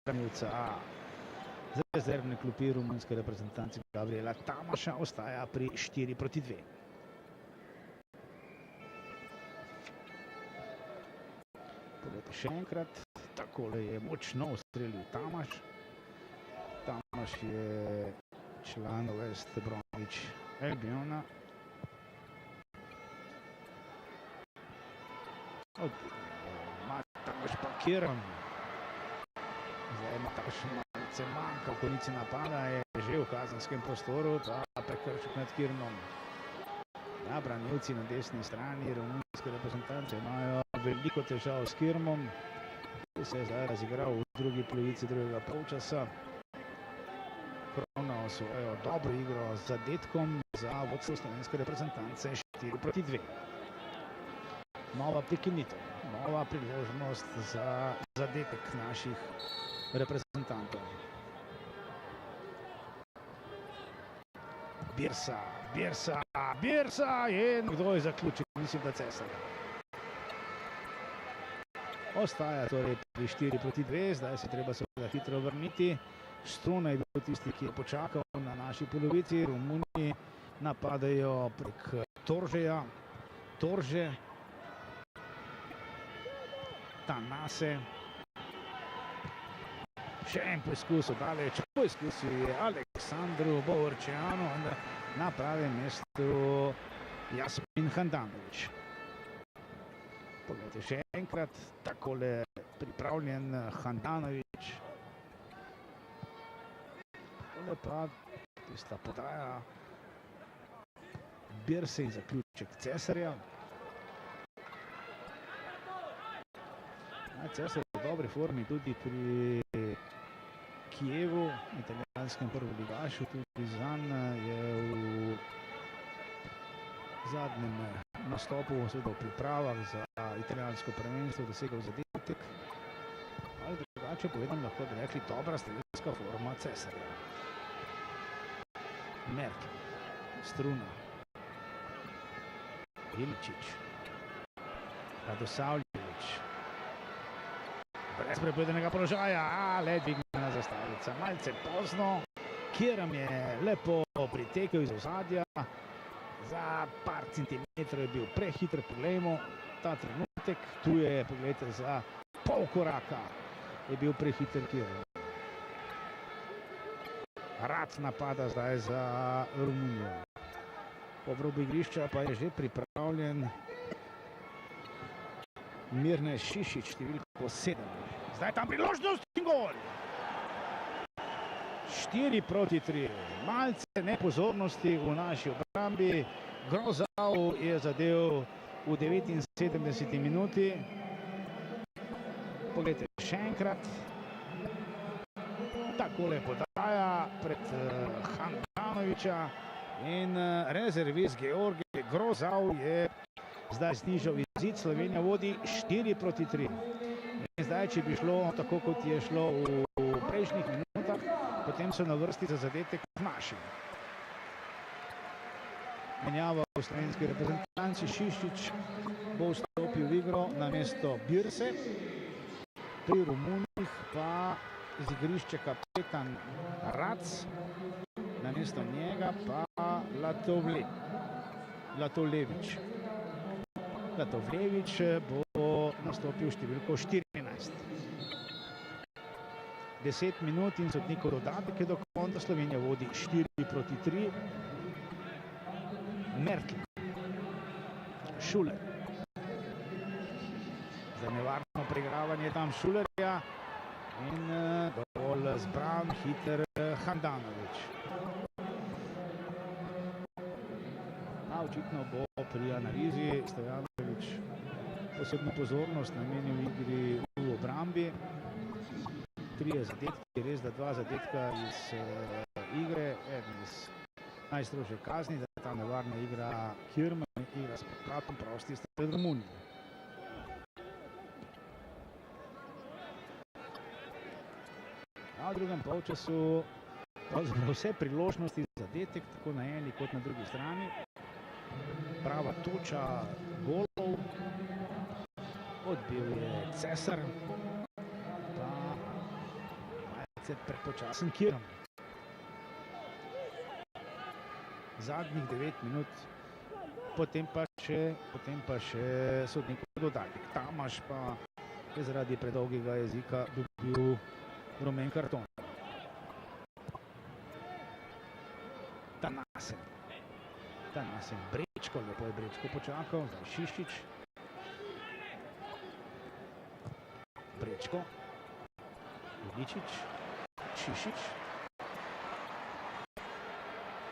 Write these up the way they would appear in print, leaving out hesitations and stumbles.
branilca z rezervne klopi romunske reprezentance Gabriela Tamaša ostaja pri 4-2. Poglejte še enkrat, takole je močno ustrelil Tamaš. Tamaš je član West Bromwich Albiona. Tamaš pa Kieran. Zdaj ima takšen malce manjka v konici napada, je že v kazenskem prostoru, pa prekršek nad Kiernom. Ja, branilci na desni strani romunske reprezentance imajo veliko težav s Kiermom, ki se je zdaj razigral v drugi polovici drugega polčasa. Ponovno svojo dobro igro z zadetkom za vodstvo slovenske reprezentance 4-2. Nova prekinitev, nova priložnost za zadetek naših reprezentantov. Birsa in kdo je zaključil? Mislim, da Cesar. Ostaja torej pri 4-2, zdaj se treba seveda hitro vrniti. Struna je bil tisti, ki je počakal na naši polovici. Romuni napadajo prek Toržeja. Torže, Tanase. Še en poizkus daleč. Poizkusil je Aleksandru Bovorčanu na pravem mestu Jasmin Handanović. Poglejte še enkrat, takole pripravljen Handanović. Tole pa tista podaja Birse in zaključek Cesarja. Cesar je v dobri formi tudi pri Kijevu, italijanskem prvoligašu, tudi zanj je v zadnjem nastopu, seveda v pripravah za italijansko prvenstvo dosegel zadetek. Ali drugače povedano lahko bi rekli dobra strelska forma Cesarja. Merkel, Struna, Iličić, Radosavljević. Brez prepovedanega položaja, le dvignjena zastavica, malce pozno. Kieran je lepo pritekel iz ozadja, za par centimetrov je bil prehiter, poglejmo ta trenutek, tu je, pogledajte, za pol koraka je bil prehiter Kieran. Rad napada zdaj za Romunijo. Po obrobu igrišča pa je že pripravljen Mirnes Šišić, številko 7. Zdaj tam priložnost in gol. 4-3. Malce nepozornosti v naši obrambi. Grozau je zadev v 79. minuti. Poglejte še enkrat. Takole podaja pred Handanovića in rezervist Georgij Grozau je zdaj znižal izid. Slovenija vodi 4-3. In zdaj, če bi šlo tako, kot je šlo v prejšnjih minutah, potem so na vrsti za zadetek naši. Menjava v slovenski reprezentanci. Šišić bo vstopil v igro na mesto Birse. Pri Romunih pa z igrišča kapetan Rac, na mesto njega pa Latovlević. Latovlević bo nastopil številko 14. 10 minut in sodnikov dodatek je do konca. Slovenija vodi 4-3. Merkel, Šuler. Za nevarno preigravanje tam Šulerja in dovolj zbran, hiter Handanović. Očitno bo pri analizi Stojanović posebno pozornost namenil igri v obrambi. 3 zadetki, res da 2 zadetka iz igre, eden iz najstrožje kazni, da ta nevarna igra Kierman, igra s podpratom prosti pred Romunijo. Na drugem polčasu vse priložnosti za zadetek, tako na eni kot na drugi strani. Prava toča golov, odbil je Cesar, pa malce prepočasen Kirom. Zadnjih 9 minut, potem pa še sodnikov dodatek. Tamaš pa je zaradi predolgega jezika dobil rumen karton. Tanasen, Brečko, lepo je Brečko počakal, zdaj Šišić. Brečko, Iličić, Šišić.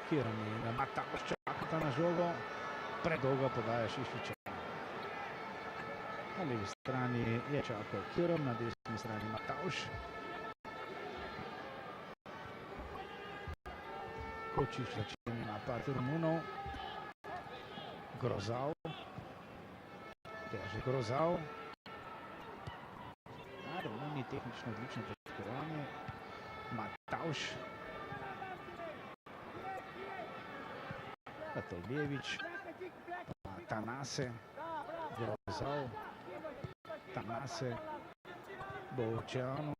Kirom in Matavš čakata na žogo, predolga podaja Šišića. Na levi strani je čakal Kirom, na desni strani Matavš. Kočič začenja napad Romunov. Grozal. Teže Grozal. Romuni tehnično odlično podkovanje. Matavš. Latovljević. Tanase. Grozal. Tanase. Bovčano.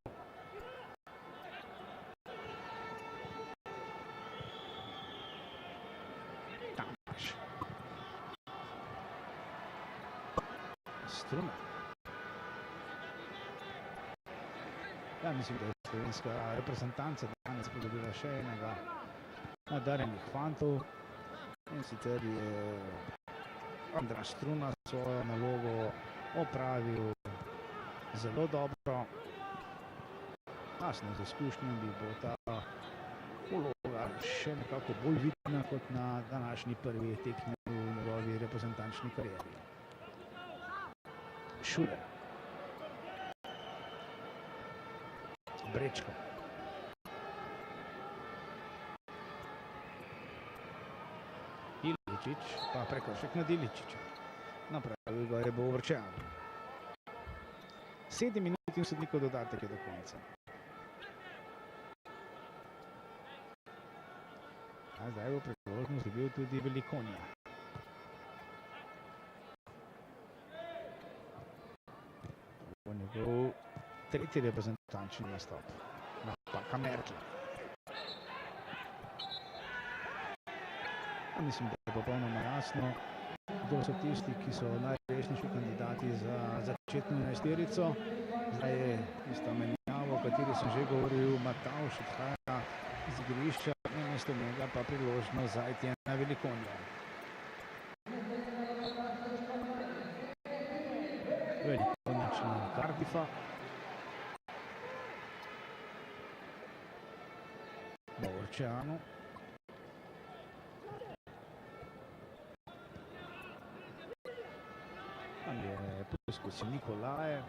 Struna. Ja, mislim, da je slovenska reprezentanca danes pridobila še enega nadarjenih fantov. In sicer je Andraž Struna svojo nalogo opravil zelo dobro. Jasno, z izkušnjami bi bo ta vloga še nekako bolj vidna kot na današnji prvi tekmi v njegovi reprezentančni karieri. Šuler. Brečko. Iličić, pa prekršek nad Iličićem. Napravil ga je Bovrčan. 7 minut in sodnikov dodatek je do konca. A zdaj bo priložnost dobil tudi Velikonja. Njegov tretji reprezentančni nastop. Napaka Mertla. Mislim, da je popolnoma jasno, kdo so tisti, ki so najresnejši kandidati za začetno enajsterico. Zdaj je tista menjava, o kateri sem že govoril, Matavš odhaja z igrišča, namesto njega pa priložnost za Etiena Velikonja. Velikonja Cardiffa. Bovrčanu. Tam je poskusil Nikolaje.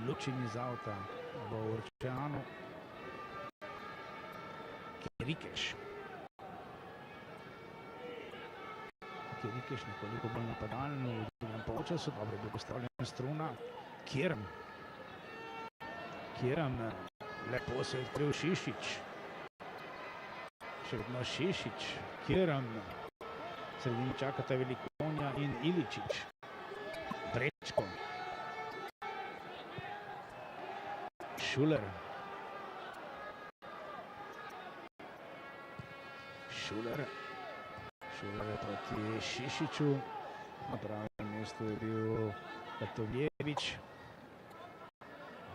Lučin iz avta Bovrčanu. Kirikeš. Kirikeš nekoliko bolj napadalen v drugem polčasu, dobro je bil postavljen Struna. Kirm. Lepo se je odkril Šišić. Še vedno Šišić. Kirm. Sredini čakata Velikonja in Iličić. Brečko. Šuler. Šuler je proti Šišiću. Na pravem mestu je bil Latovljević.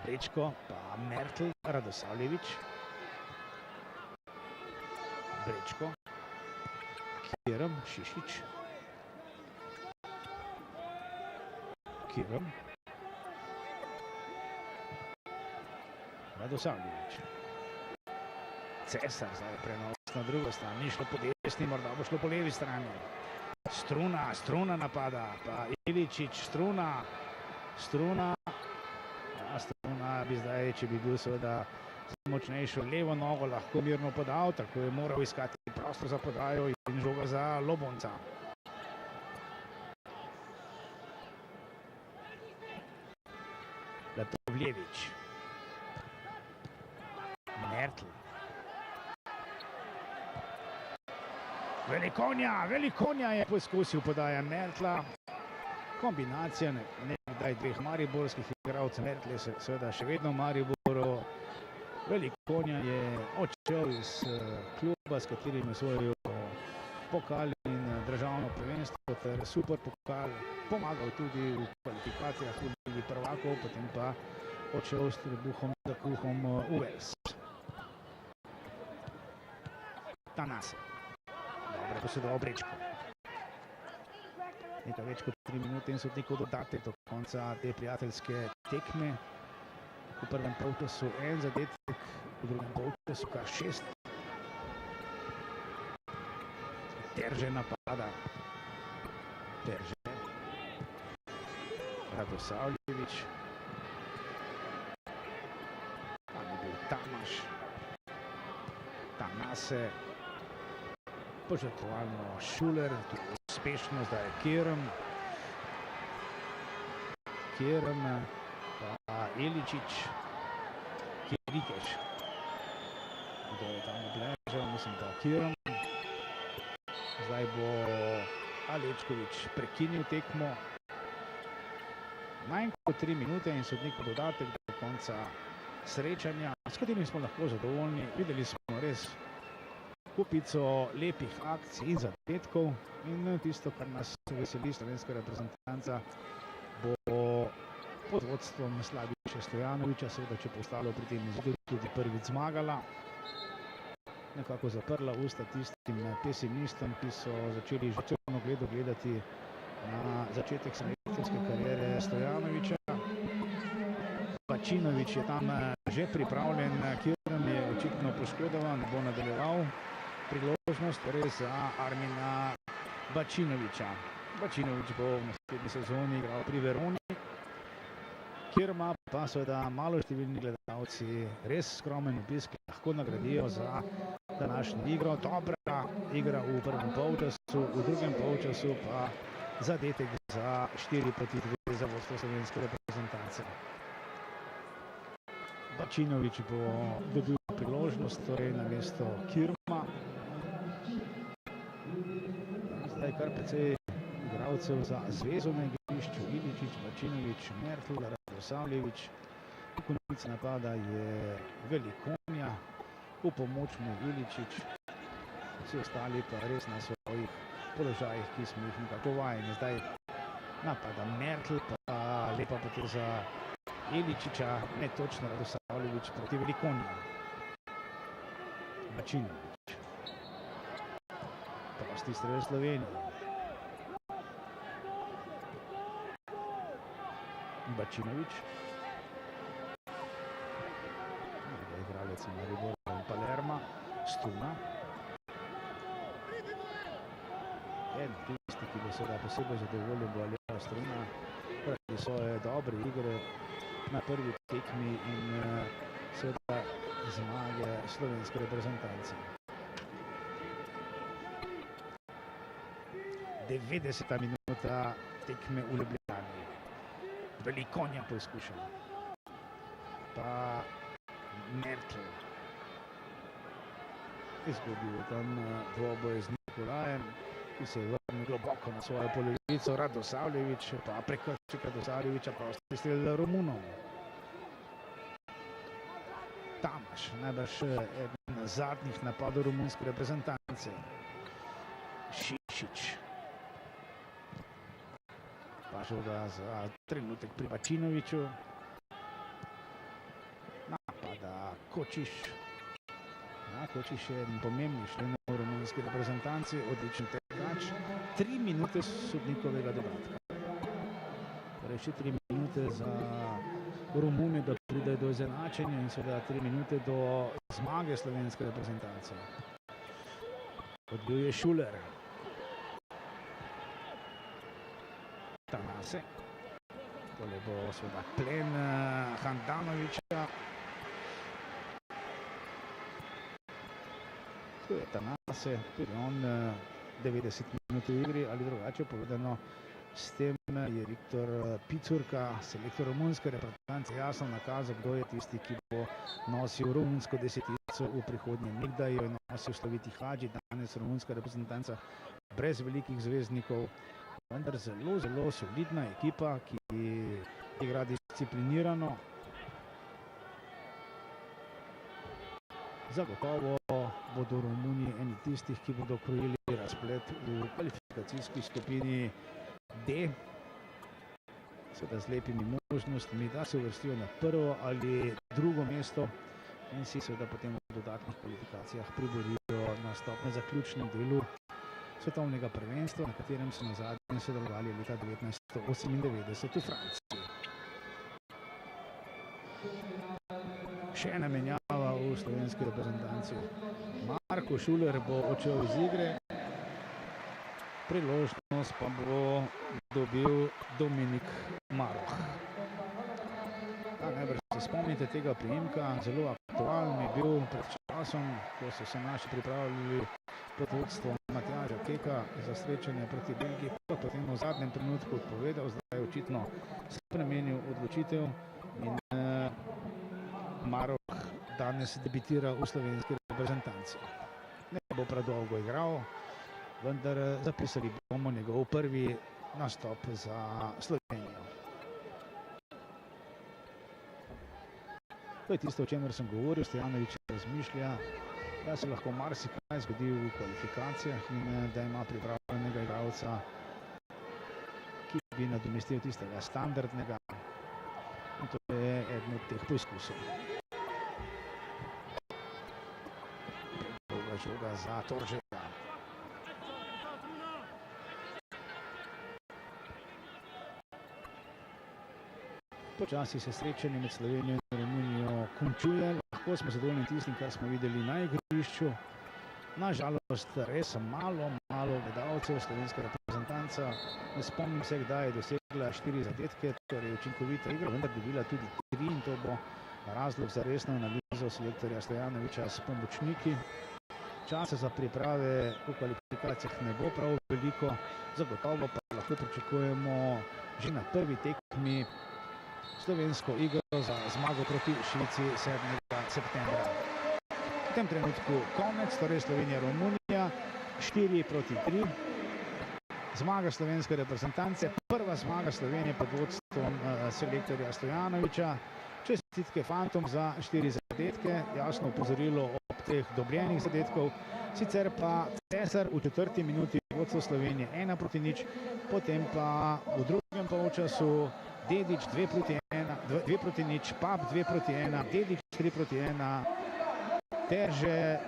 Brečko, pa Mertl, Radosavljević. Brečko. Kirm, Šišić. Kirm. Radosavljević. Cesar, zdaj prenos na drugo stran, ni šlo po desni, morda bo šlo po levi strani. Struna napada, pa Iličić, Struna. Ja, Struna bi zdaj, če bi bil seveda močnejšo levo nogo, lahko mirno podal, tako je moral iskati prostor za podajo in žoga za Lobonca. Latovljević. Mertl. Velikonja je poskusil podaja Mertla. kombinacija nekdaj dveh mariborskih igralcev, Mertl je seveda še vedno v Mariboru. Velikonja je odšel iz kluba, s katerim je osvojil pokal in državno prvenstvo ter super pokal, pomagal tudi v kvalifikacijah v Ligi prvakov, potem pa odšel s trebuhom za kruhom v Vels. Tanase. Dobro posedoval Brečko. Nekaj več kot 3 minute in sodnikov dodatek do konca te prijateljske tekme. V prvem polčasu 1 zadetek, v drugem polčasu kar 6. Terže napada. Terže. Radosavljević. Tam je bil Tamaš. Tanase. Požrtvovalno Šuler, tudi uspešno zdaj Kerem. Kerem, pa Eličić, Kirikeš. Kdo je tam obležal, mislim pa Kerem. Zdaj bo Alečković prekinil tekmo. Manj kot 3 minute in sodnikov dodatek do konca srečanja, s katerim smo lahko zadovoljni. Videli smo res kupico lepih akcij in zadetkov in tisto, kar nas veseli, slovenska reprezentanca bo pod vodstvom Slaviše Stojanovića, seveda če bo ostalo pri tem izidu, tudi prvič zmagala. Nekako zaprla usta tistim pesimistom, ki so začeli že črno gledati na začetek selekcijske kariere Stojanovića. Bačinović je tam že pripravljen, Kerem je očitno poškodovan, ne bo nadaljeval. Priložnost torej za Armina Bačinovića. Bačinović bo v naslednji sezoni igral pri Veroni. Kerema pa seveda maloštevilni gledalci res skromen obisk lahko nagradijo za današnjo igro. Dobra igra v prvem polčasu, v drugem polčasu pa zadetek za 4-2 za vodstvo slovenske reprezentance. Bačinović bo dobil priložnost, torej na mesto Kerema. Zdaj kar precej igralcev za zvezo na igrišču, Iličić, Bačinović, Mertl, Radosavljević. V konici napada je Velikonja, v pomoč mu Iličić, vsi ostali pa res na svojih položajih, ki smo jih nekako vajeni. Zdaj napada Mertl, pa lepa poteza Iličića, netočno Radosavljević proti Velikonji. Bačinović. Prosti strel Slovenije. Bačinović. Igralec Maribora in Palerma. Stuna. En tisti, ki bo seveda posebej zadovoljen, bo Aljaž Struna zaradi svoje dobre igre na prvi tekmi in seveda zmage slovenske reprezentance. 90. minuta tekme v Ljubljani. Velikonja poizkuša. Pa Mertl. Izgubil tam dvoboj z Nikolajem, ki se je vrnil globoko na svojo polovico. Radosavljević, pa prekršek Radosavljevića, prosti strel Romunom. Tamaš, najbrž eden zadnjih napadov romunske reprezentance. Šišić. Pašel ga za trenutek pri Bačinoviću. Napada Kočiš. Kočiš je eden pomembnih členov romunske reprezentanci, odličen tekač. 3 minute sodnikovega dodatka. Torej še 3 minute za Romune, da pride do izenačenja in seveda 3 minute do zmage slovenske reprezentance. Odbil je Šuler. Tanase. Tole bo seveda plen Handanovića. Tu je Tanase, tudi on 90 minut v igri, ali drugače povedano, s tem je Viktor Picurka, selektor romunske reprezentance, jasno nakazal, kdo je tisti, ki bo nosil romunsko desetico v prihodnje. Nekdaj jo je nosil Slaviti Hadži, danes romunska reprezentanca brez velikih zvezdnikov. vendar zelo, zelo solidna ekipa, ki igra disciplinirano. Zagotovo bodo Romuniji eni tistih, ki bodo krojili razplet v kvalifikacijski skupini D, seveda z lepimi možnostmi, da se uvrstijo na prvo ali drugo mesto in si seveda potem v dodatnih kvalifikacijah priborijo nastop na zaključnem delu svetovnega prvenstva, na katerem so nazadnje sodelovali leta 1998 v Franciji. Še ena menjava v slovenski reprezentanci. Marko Šuler bo odšel iz igre, priložnost pa bo dobil Dominik Maroh. Najbrž se spomnite tega priimka, zelo aktualen je bil pred časom, ko so se naši pripravljali pod vodstvom Matjaža Keka za srečanje proti Belgiji, pa potem v zadnjem trenutku odpovedal, zdaj je očitno spremenil odločitev in Maroh danes debitira v slovenski reprezentanci. Ne bo predolgo igral, vendar zapisali bomo njegov prvi nastop za Slovenijo. To je tisto, o čemer sem govoril. Stojanović razmišlja, da se lahko marsikaj zgodi v kvalifikacijah in da ima pripravljenega igralca, ki bi nadomestil tistega standardnega. In to je eden od teh poizkusov. Dolga žoga za Toržega. Počasi se srečanje med Slovenijo in Romunijo končuje. Lahko smo zadovoljni tistim, kar smo videli na igrišču. Nažalost, res malo gledalcev slovenska reprezentanca. Ne spomnim se, kdaj je dosegla 4 zadetke, torej učinkovita igra, vendar dobila tudi 3 in to bo razlog za resno analizo selektorja Stojanovića s pomočniki. Časa za priprave v kvalifikacijah ne bo prav veliko, zagotovo pa lahko pričakujemo že na prvi tekmi slovensko igro za zmago proti Švici 7. septembra. V tem trenutku konec, torej Slovenija-Romunija 4-3. Zmaga slovenske reprezentance, prva zmaga Slovenije pod vodstvom selektorja Stojanovića. Čestitke fantom za 4 zadetke, jasno opozorilo ob teh dobljenih zadetkov. Sicer pa Cesar v 4. minuti vodstvo Slovenije 1-0, potem pa v drugem polčasu Dedić 2-0, Pap 2-1, Dedić 3-1, Terže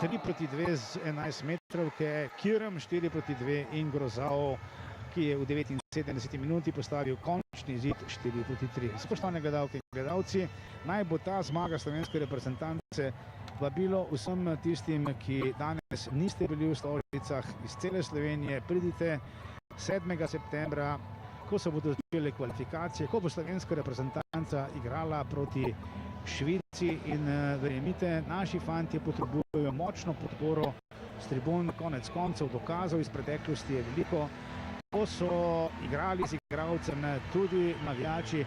3-2 z 11 metrovke, Kirm 4-2 in Grozao, ki je v 79. minuti postavil končni izid 4-3. Spoštovane gledalke in gledalci, naj bo ta zmaga slovenske reprezentance vabilo vsem tistim, ki danes niste bili v stolčicah iz cele Slovenije. Pridite 7. septembra, ko se bodo začele kvalifikacije, ko bo slovenska reprezentanca igrala proti Švici in verjemite, naši fantje potrebujejo močno podporo s tribun, konec koncev dokazov iz preteklosti je veliko. Ko so igrali z igralcem tudi navijači,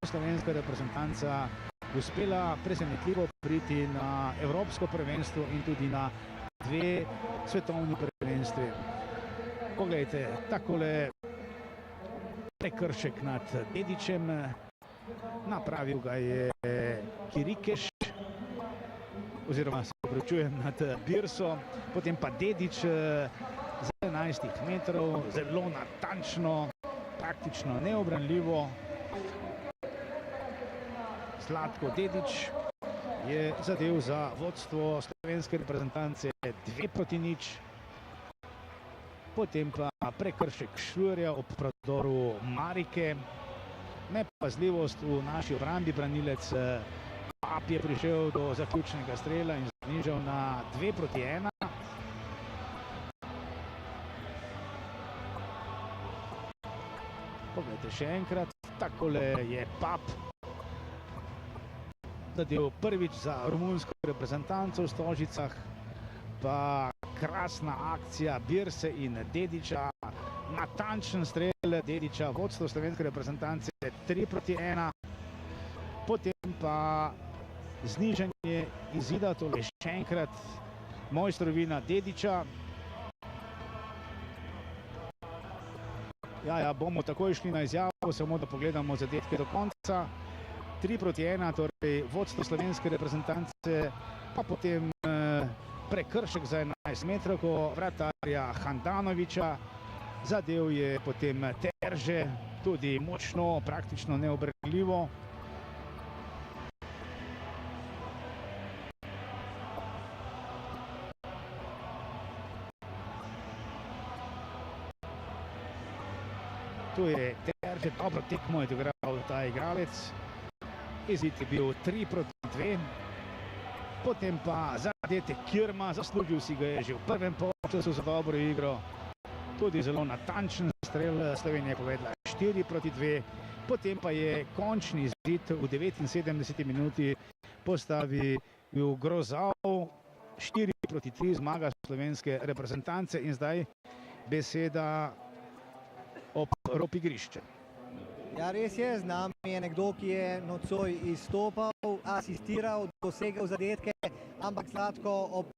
slovenska reprezentanca uspela presenetljivo priti na evropsko prvenstvo in tudi na 2 svetovni prvenstvi. Poglejte, takole prekršek nad Dedićem, napravil ga je Kirikeš, oziroma se opravičujem, nad Birso, potem pa Dedić z 11 metrov, zelo natančno, praktično neobranljivo. Zlatko Dedić je zadel za vodstvo slovenske reprezentance 2-0. Potem pa prekršek Šlurja ob prodoru Marike. Nepazljivost v naši obrambi, branilec Pap je prišel do zaključnega strela in znižal na 2-1. Poglejte še enkrat, takole je Pap zadel prvič za romunsko reprezentanco v Stožicah, pa krasna akcija Birse in Dedića, natančen strel Dedića, vodstvo slovenske reprezentance 3-1, potem pa znižanje izida, tole še enkrat mojstrovina Dedića. Ja, bomo takoj šli na izjavo, samo da pogledamo zadetke do konca. 3-1, torej vodstvo slovenske reprezentance, pa potem prekršek za 11 metrovko vratarja Handanovića. Zadev je potem Terže, tudi močno, praktično neobrnljivo. Tu je Terže dobro tekmo odigral ta igralec. Izid je bil 3-2. Potem pa zadetek Kirma, zaslužil si ga je že v prvem polčasu za dobro igro. Tudi zelo natančen strel, Slovenija je povedla 4-2. Potem pa je končni izid v 79 minuti postavil Grozal, 4-3 zmaga slovenske reprezentance in zdaj beseda ob rob igrišča. Ja, res je, z nami je nekdo, ki je nocoj izstopal, asistiral, dosegal zadetke, ampak Zlatko ob